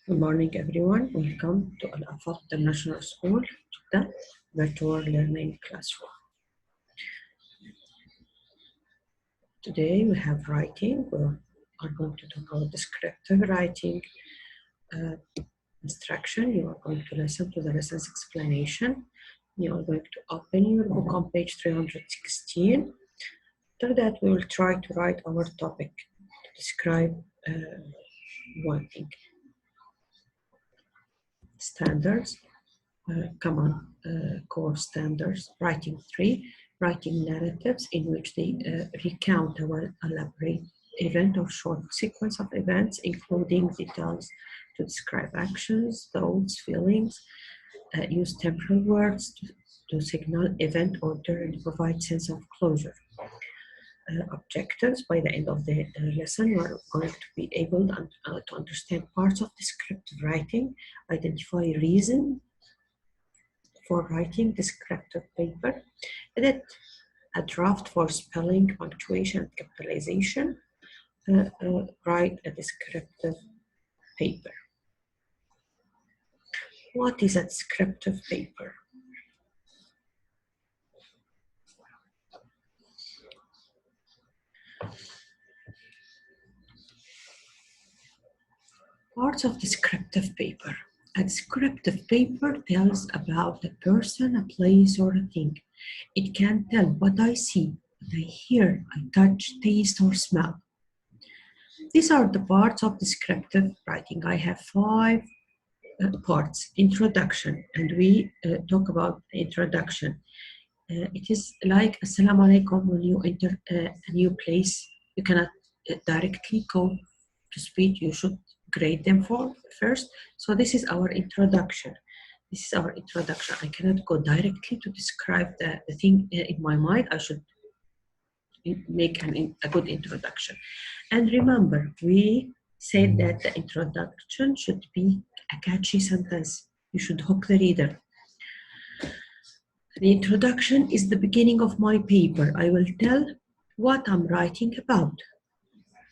Good morning, everyone. Welcome to INT'L International School, the virtual learning classroom. Today we have writing. We are going to talk about descriptive writing instruction. You are going to listen to the lesson's explanation. You are going to open your book on page 316. After that, we will try to write our topic to describe one thing. Standards. Common core standards, writing 3, writing narratives in which they recount or elaborate event or short sequence of events, including details to describe actions, thoughts, feelings, use temporal words to signal event order and provide sense of closure. Objectives. By the end of the lesson, you are going to be able to understand parts of descriptive writing, identify reason for writing descriptive paper, edit a draft for spelling, punctuation, and capitalization, write a descriptive paper. What is a descriptive paper? Parts of descriptive paper. A descriptive paper tells about a person, a place, or a thing. It can tell what I see, what I hear, I touch, taste, or smell. These are the parts of descriptive writing. I have 5 parts. Introduction, and we talk about introduction. It is like Assalamu alaikum. When you enter a new place, you cannot directly go to speak. You should grade them first. So this is our introduction. This is our introduction. I cannot go directly to describe the thing in my mind. I should make a good introduction. And remember, we said that the introduction should be a catchy sentence. You should hook the reader. The introduction is the beginning of my paper. I will tell what I'm writing about.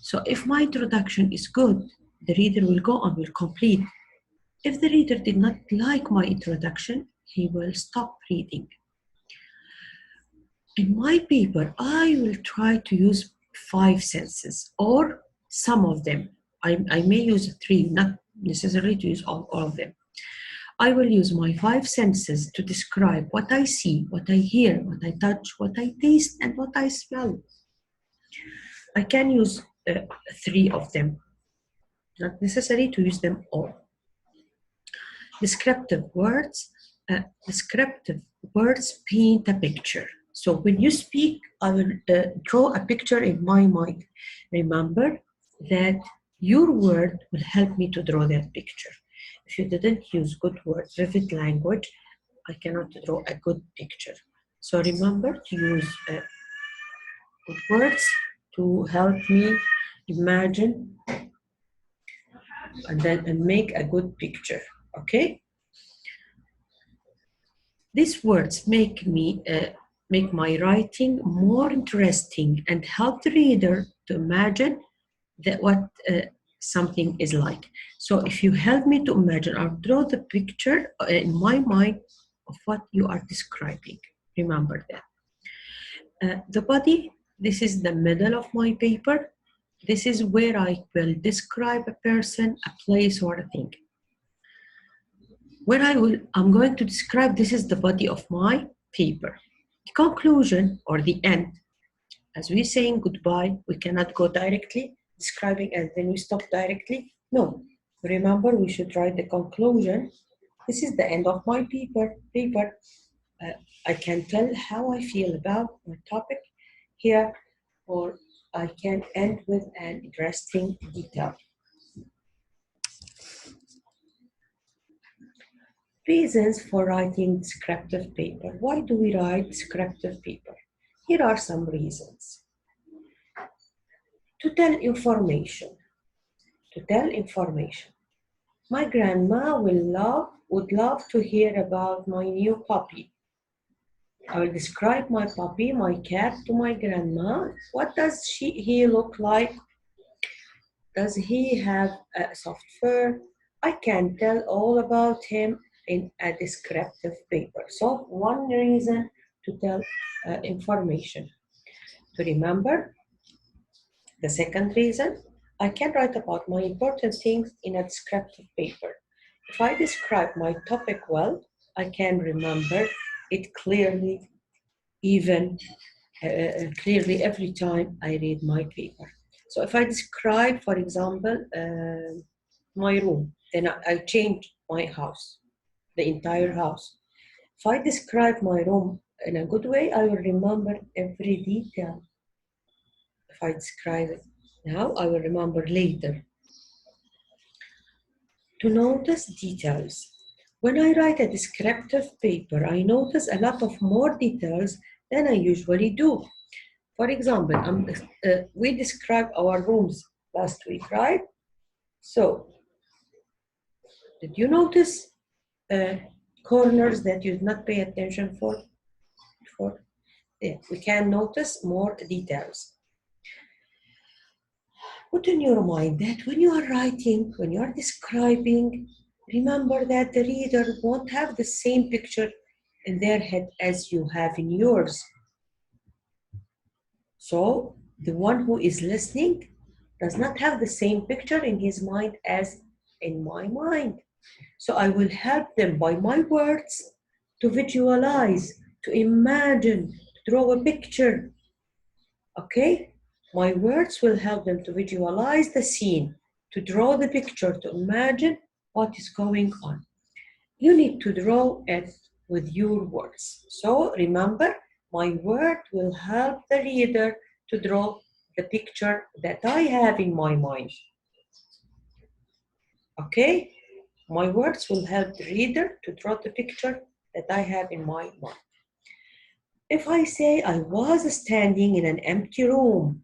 So if my introduction is good, the reader will go on, will complete. If the reader did not like my introduction, he will stop reading. In my paper, I will try to use 5 senses or some of them. I may use 3, not necessarily to use all of them. I will use my 5 senses to describe what I see, what I hear, what I touch, what I taste, and what I smell. I can use 3 of them, not necessary to use them all. Descriptive words. Descriptive words paint a picture. So when you speak, I will draw a picture in my mind. Remember that your word will help me to draw that picture. If you didn't use good words, vivid language, I cannot draw a good picture. So remember to use good words to help me imagine and make a good picture, okay? These words make my writing more interesting and help the reader to imagine what something is like. So if you help me to imagine or draw the picture in my mind of what you are describing, remember that. The body, this is the middle of my paper. This is where I will describe a person, a place, or a thing. Where I'm going to describe, this is the body of my paper. The conclusion or the end, as we're saying goodbye, we cannot go directly describing and then we stop directly. No, remember we should write the conclusion. This is the end of my paper. I can tell how I feel about my topic here, or I can end with an interesting detail. Reasons for writing descriptive paper. Why do we write descriptive paper? Here are some reasons. To tell information. To tell information. My grandma would love to hear about my new puppy. I will describe my puppy, my cat, to my grandma. What does he look like? Does he have a soft fur? I can tell all about him in a descriptive paper. So one reason to tell information. To remember, the second reason, I can write about my important things in a descriptive paper. If I describe my topic well, I can remember it clearly, even clearly every time I read my paper. So if I describe, for example, my room, then I change my house, the entire house. If I describe my room in a good way, I will remember every detail. If I describe it now, I will remember later. To notice details. When I write a descriptive paper, I notice a lot of more details than I usually do. For example, we described our rooms last week, right? So, did you notice corners that you did not pay attention for? Yeah, we can notice more details. Put in your mind that when you are writing, when you are describing, remember that the reader won't have the same picture in their head as you have in yours. So the one who is listening does not have the same picture in his mind as in my mind. So I will help them by my words to visualize, to imagine, to draw a picture. Okay? My words will help them to visualize the scene, to draw the picture, to imagine what is going on. You need to draw it with your words. So remember, my word will help the reader to draw the picture that I have in my mind. Okay? My words will help the reader to draw the picture that I have in my mind. If I say I was standing in an empty room,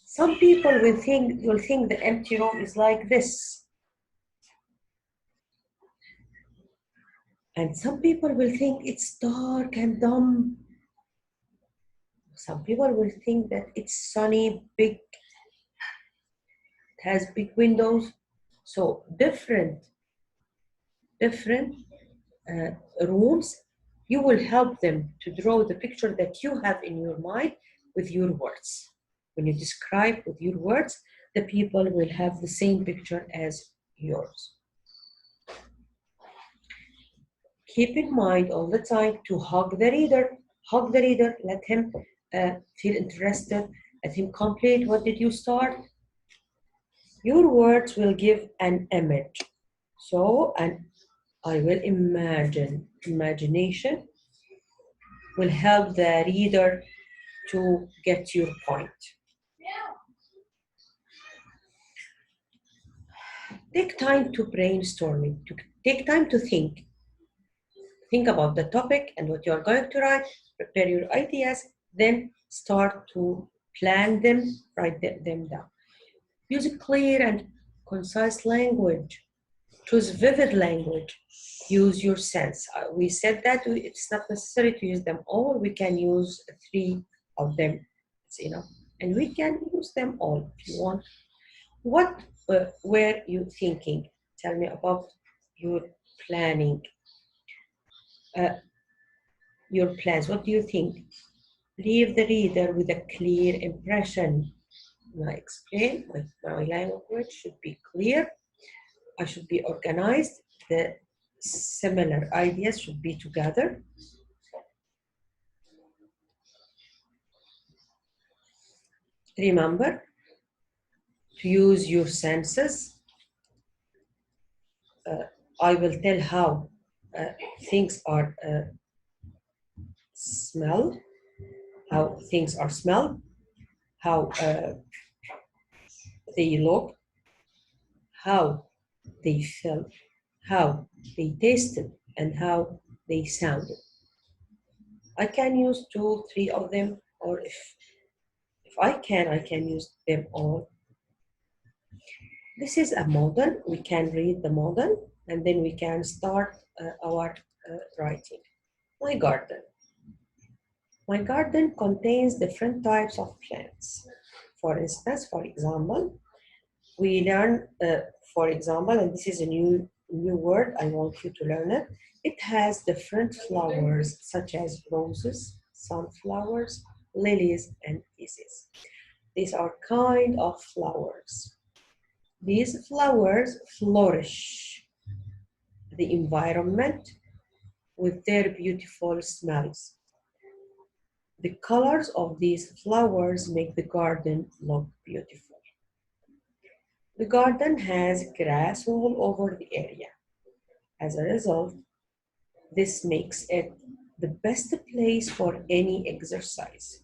some people will think the empty room is like this. And some people will think it's dark and dumb. Some people will think that it's sunny, big, it has big windows. So different uh, rooms, you will help them to draw the picture that you have in your mind with your words. When you describe with your words, the people will have the same picture as yours. Keep in mind all the time to hug the reader. Hug the reader, let him feel interested, let him complete. What did you start? Your words will give an image. So, and I will imagine. Imagination will help the reader to get your point. Take time to brainstorming, to take time to think. Think about the topic and what you're going to write, prepare your ideas, then start to plan them, write them down. Use a clear and concise language. Choose vivid language. Use your sense. We said that it's not necessary to use them all. We can use 3 of them, you know, and we can use them all if you want. What were you thinking? Tell me about your planning, your plans. What do you think? Leave the reader with a clear impression. I explain, my language should be clear. I should be organized. The similar ideas should be together. Remember to use your senses. I will tell how things are smelled, how things are smelled, how they look, how they felt, how they tasted, and how they sounded. I can use 2, 3 of them, or if I can use them all. This is a model. We can read the model, and then we can start our writing. My garden. My garden contains different types of plants. For instance, for example, We learn, for example, and this is a new word, I want you to learn it. It has different flowers such as roses, sunflowers, lilies, and daisies. These are kind of flowers. These flowers flourish the environment with their beautiful smells. The colors of these flowers make the garden look beautiful. The garden has grass all over the area. As a result, this makes it the best place for any exercise.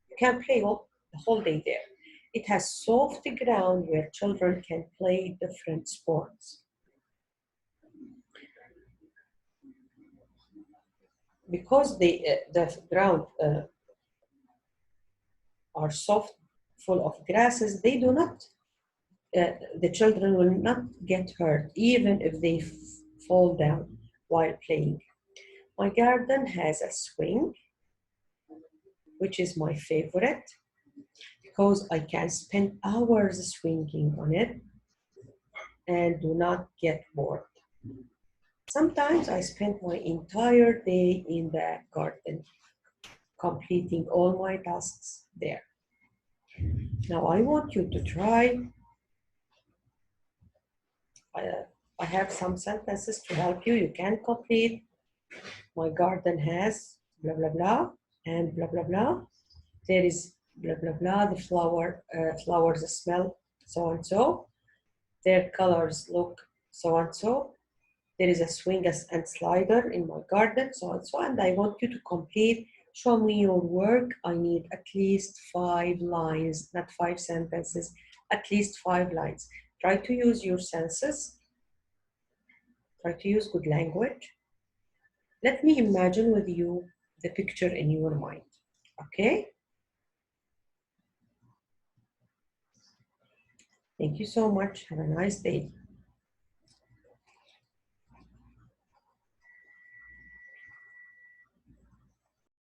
You can play the whole day there. It has soft ground where children can play different sports. Because the ground are soft, full of grasses, they do not, the children will not get hurt even if they fall down while playing. My garden has a swing, which is my favorite because I can spend hours swinging on it and do not get bored. Sometimes I spend my entire day in the garden, completing all my tasks there. Now I want you to try. Uh, I have some sentences to help you. You can complete. My garden has blah blah blah and blah blah blah. There is blah blah blah. The flowers smell so and so. Their colors look so and so. There is a swing and slider in my garden, so and so. And I want you to complete. Show me your work. I need at least 5 lines, not 5 sentences, at least 5 lines. Try to use your senses. Try to use good language. Let me imagine with you the picture in your mind. Okay? Thank you so much. Have a nice day.